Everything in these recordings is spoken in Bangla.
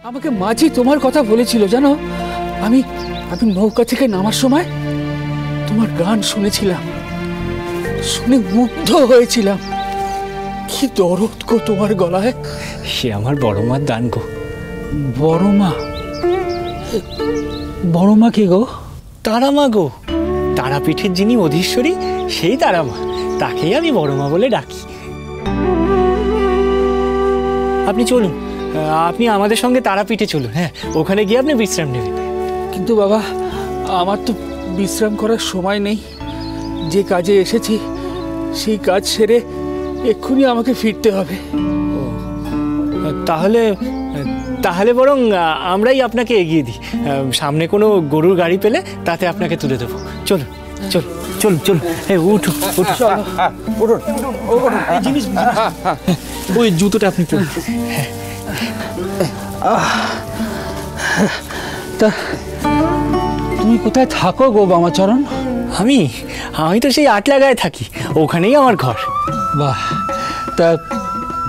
আমাকে মাঝি তোমার কথা বলেছিল জানো। আমি আমি নৌকা থেকে নামার সময় তোমার গান শুনেছিলাম, শুনে মুগ্ধ হয়েছিলাম। কি দরদ গো তোমার গলায়। সে আমার বড় মার দান গো। বড় মা? বড় মা কে গো? তারা মা গো, তারাপীঠের যিনি অধীশ্বরী সেই তারা মা, তাকেই আমি বড় মা বলে ডাকি। আপনি চলুন, আপনি আমাদের সঙ্গে তারাপীঠে চলুন। হ্যাঁ, ওখানে গিয়ে আপনি বিশ্রাম নেবেন। কিন্তু বাবা, আমার তো বিশ্রাম করার সময় নেই। যে কাজে এসেছি সেই কাজ সেরে এক্ষুনি আমাকে ফিরতে হবে। তাহলে তাহলে বরং আমরাই আপনাকে এগিয়ে দিই। সামনে কোনো গরুর গাড়ি পেলে তাতে আপনাকে তুলে দেবো। চলুন চলুন চলুন চলুন। হ্যাঁ, উঠুন উঠুন। জিনিস ওই জুতোটা আপনি পরুন। তা তুমি কোথায় থাকো গো বামাচরণ? আমি আমি তো সেই আটলা গায়ে থাকি, ওখানেই আমার ঘর। বাহ, তা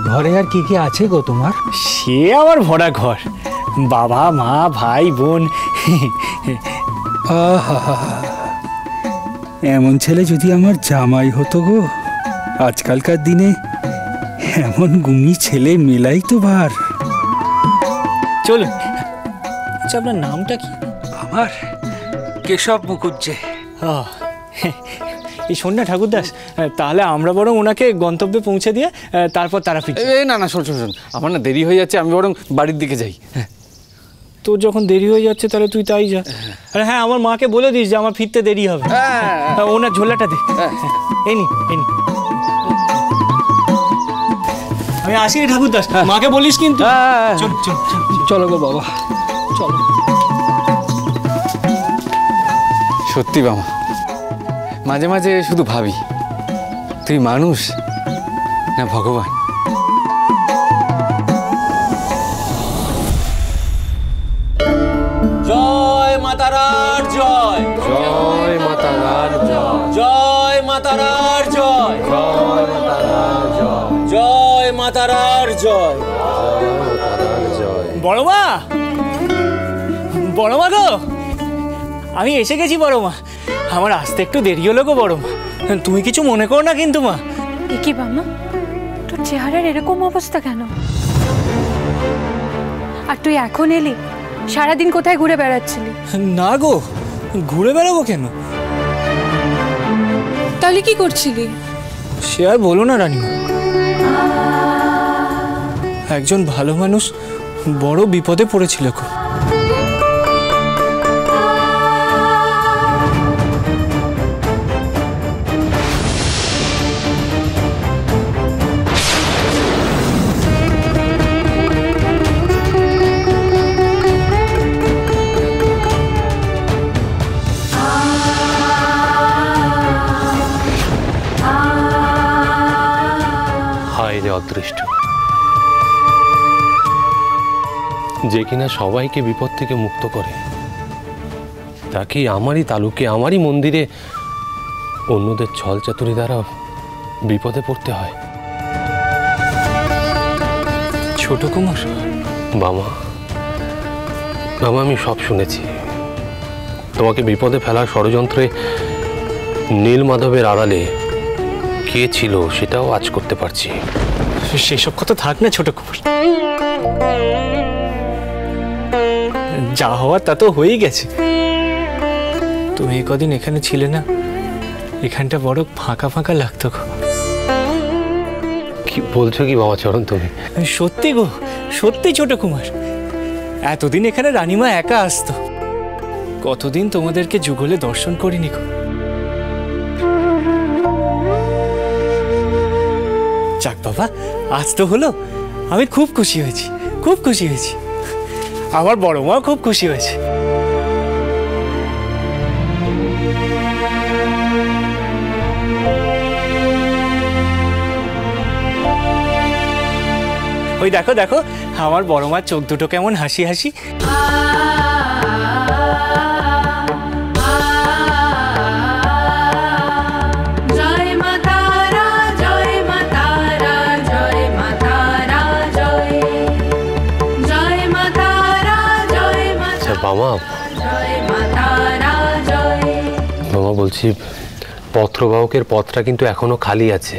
ঘরে আর কি কি আছে গো তোমার? সে আমার ভরা ঘর, বাবা মা ভাই বোন। এমন ছেলে যদি আমার জামাই হতো গো। আজকালকার দিনে এমন গুণী ছেলে মেলাই তো ভার। চলুন। আচ্ছা, আপনার নামটা কি? আমার কেশব মুখুজ্জে। এই শোন না ঠাকুরদাস, তাহলে আমরা বরং ওনাকে গন্তব্যে পৌঁছে দিয়ে তারপর তারাপীঠ। না না, শোন শোন শোন, আমার না দেরি হয়ে যাচ্ছে, আমি বরং বাড়ির দিকে যাই। তোর যখন দেরি হয়ে যাচ্ছে তাহলে তুই তাই যা। আরে হ্যাঁ, আমার মাকে বলে দিস যে আমার ফিরতে দেরি হবে। ওনার ঝোলাটা দে। এই নি এই নি। আমি আসি ঠাকুরদাস, মাকে বলিস কিন্তু। চল চল চলো গো বাবা, চলো। সত্যি বাবা, মাঝে মাঝে শুধু ভাবি তুই মানুষ না ভগবান। জয় মাতারার জয়, জয় মাতারার জয়, জয় মাতারার জয়, জয় মাতারার জয়, জয় মাতারার জয়, মাতারার জয়। বড় মা, বড় মা গো, আমি এসে গেছি বড় মা। আমার আসতে একটু দেরি হলো গো বড় মা, তুমি কিছু মনে করো না কিন্তু মা। কি বাবা, তোর চেহারার এরকম অবস্থা কেন? আর তুই এখন এলি? সারাদিন কোথায় ঘুরে বেড়াচ্ছিলি? না গো, ঘুরে বেড়াবো কেন? তাহলে কি করছিলি? সে আর বলো না রানীমা, একজন ভালো মানুষ বড় বিপদে পড়েছিল গো। অদৃষ্ট, যে কিনা সবাইকে বিপদ থেকে মুক্ত করে, তাকে আমারই তালুকে আমারই মন্দিরে অন্যদের ছল চাতুরি দ্বারা বিপদে পড়তে হয়। ছোট কুমার, বাবা বাবা, আমি সব শুনেছি। তোমাকে বিপদে ফেলার ষড়যন্ত্রে নীলমাধবের আড়ালে কে ছিল সেটাও আজ করতে পারছি। সেসব কথা থাক না ছোট কুমার, যা হওয়ার তা তো হয়েই গেছে। তুমি কদিন এখানে ছিলে না, এখানটা বড় ফাঁকা ফাঁকা লাগতো গো। কি বলছো কি বাবা চরণ তুমি? সত্যি গো, সত্যি ছোট কুমার। এতদিন এখানে রানীমা একা আসতো, কতদিন তোমাদেরকে যুগলে দর্শন করিনি গো। যাক বাবা, আজ তো হলো, আমি খুব খুশি হয়েছি, খুব খুশি হয়েছি। আমার বড় মা খুব খুশি হয়েছে। ওই দেখো দেখো, আমার বড় মার চোখ দুটো কেমন হাসি হাসি। জয় মাতা বাবা, বাবা বলছি, পত্রবাহকের পথটা কিন্তু এখনো খালি আছে।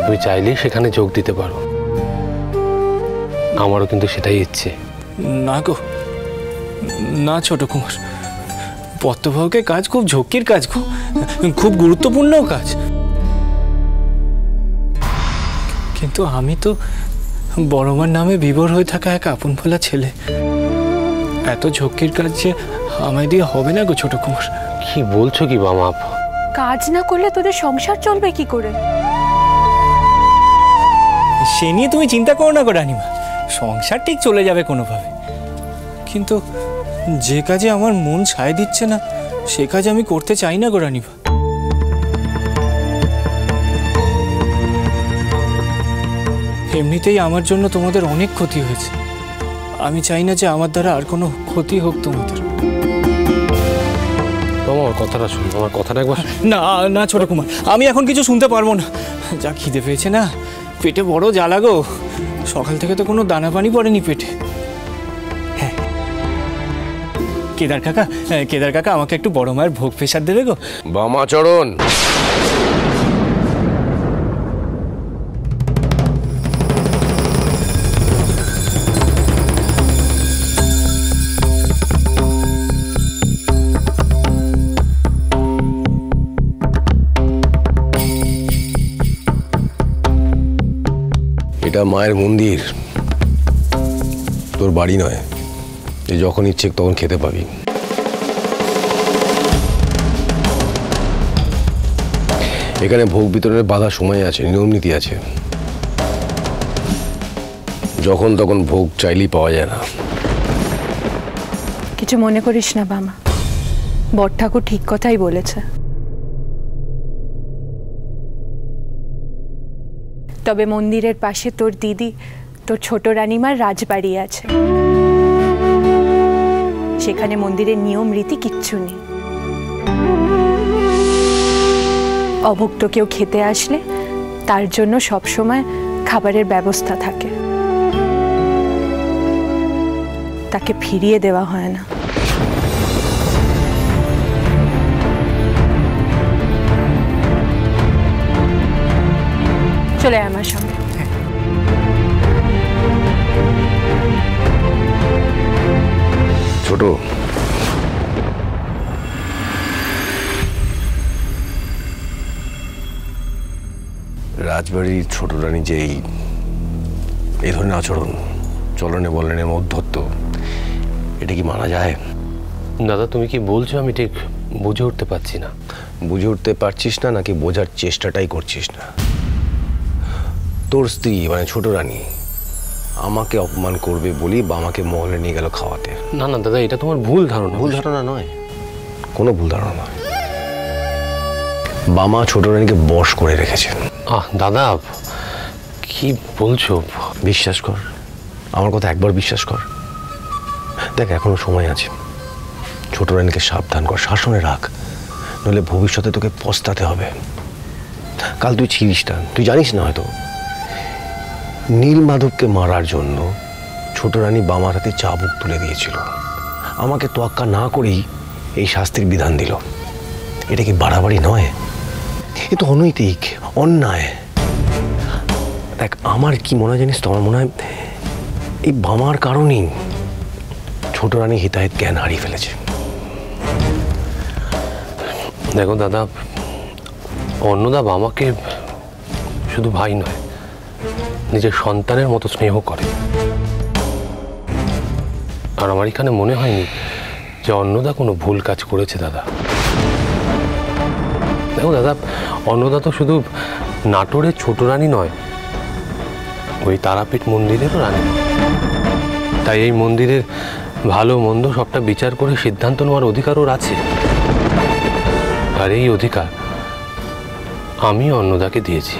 তুমি চাইলেই সেখানে যোগ দিতে পারো। আমারও কিন্তু সেটাই ইচ্ছে। না গো, না ছোট কুমার, পত্রবাহকের কাজ খুব ঝক্কির কাজ গো, খুব গুরুত্বপূর্ণ কাজ। কিন্তু আমি তো বড়মার নামে বিভোর হয়ে থাকা এক আপন ভোলা ছেলে। এত ঝক্কির কাজ যে আমায় দিয়ে হবে না গো ছোট কুমার। কি বলছো কি বাবা? কাজ না করলে তোদের সংসার চলবে কি করে? সে নিয়ে তুমি চিন্তা করো না গো রানীমা, সংসার ঠিক চলে যাবে কোনোভাবে। কিন্তু যে কাজে আমার মন ছায় দিচ্ছে না, সে কাজ আমি করতে চাই না গো রানীমা। এমনিতেই আমার জন্য তোমাদের অনেক ক্ষতি হয়েছে। আমি চাই না যে আমার দ্বারা আর কোনো ক্ষতি হোক তোমাদের। বাবা, আমার কথাটা শুনো, আমার কথাটা একবার। না না ছোট কুমার, আমি এখন কিছু শুনতে পারবো না। যা খিদে পেয়েছে না, পেটে বড় জ্বালা গো। সকাল থেকে তো কোনো দানা পানি পড়েনি পেটে। হ্যাঁ, কেদার কাকা আমাকে একটু বড় মায়ের ভোগ পেশার দেবে গো। বামাচরণ, এটা মায়ের মন্দির, তোর বাড়ি নয় যে যখন ইচ্ছে তখন খেতে পাবি। এখানে ভোগ বিতরণের বাধা সময় আছে, নিয়ম নীতি আছে। যখন তখন ভোগ চাইলেই পাওয়া যায় না। কিছু মনে করিস না বামা, বড় ঠাকুর ঠিক কথাই বলেছে। তবে মন্দিরের পাশে তোর দিদি, তোর ছোট রানীমার রাজবাড়ি আছে। সেখানে মন্দিরের নিয়ম রীতি কিচ্ছু নেই। অভুক্ত কেউ খেতে আসলে তার জন্য সবসময় খাবারের ব্যবস্থা থাকে, তাকে ফিরিয়ে দেওয়া হয় না। চলে আয় আমার সঙ্গে। ছোট, রাজবাড়ির ছোট রানী যে এই ধরনের আচরণ, চলনে বলনে মধ্যত্ব, এটা কি মানা যায়? দাদা তুমি কি বলছো আমি ঠিক বুঝে উঠতে পারছি না। বুঝে উঠতে পারছিস না নাকি বোঝার চেষ্টাটাই করছিস না? তোর স্ত্রী মানে ছোট রানী আমাকে অপমান করবে বলি বামাকে মহলে নিয়ে গেল খাওয়াতে। না না দাদা, এটা তোমার ভুল ধারণা। ভুল ধারণা নয়, কোনো ভুল ধারণা নয়। বামা ছোট রানীকে বশ করে রেখেছে। দাদা কি বলছো? বিশ্বাস কর, আমার কথা একবার বিশ্বাস কর। দেখ, এখনো সময় আছে। ছোট রানীকে সাবধান কর, শাসনে রাখ, নইলে ভবিষ্যতে তোকে পস্তাতে হবে। কাল তুই ছিলিস না, তুই জানিস না হয়তো, নীল মাধবকে মারার জন্য ছোট রানী বামার হাতে চাবুক তুলে দিয়েছিল। আমাকে তোয়াক্কা না করেই এই শাস্তির বিধান দিল। এটা কি বাড়াবাড়ি নয়? এ তো অনৈতিক, অন্যায়। দেখ, আমার কি মনে হয় জানিস তো, আমার মনে হয় এই বামার কারণেই ছোট রানী হিতাহিত জ্ঞান হারিয়ে ফেলেছে। দেখো দাদা, অন্নদা বামাকে শুধু ভাই নয়, নিজের সন্তানের মতো স্নেহ করে। আর আমার এখানে মনে হয়নি যে অন্নদা কোনো ভুল কাজ করেছে দাদা। দেখো দাদা, অন্নদা তো শুধু নাটোরের ছোট রানী নয়, ওই তারাপীঠ মন্দিরেরও রানী। তাই এই মন্দিরের ভালো মন্দ সবটা বিচার করে সিদ্ধান্ত নেওয়ার অধিকার ওর আছে। আর এই অধিকার আমি অন্নদাকে দিয়েছি।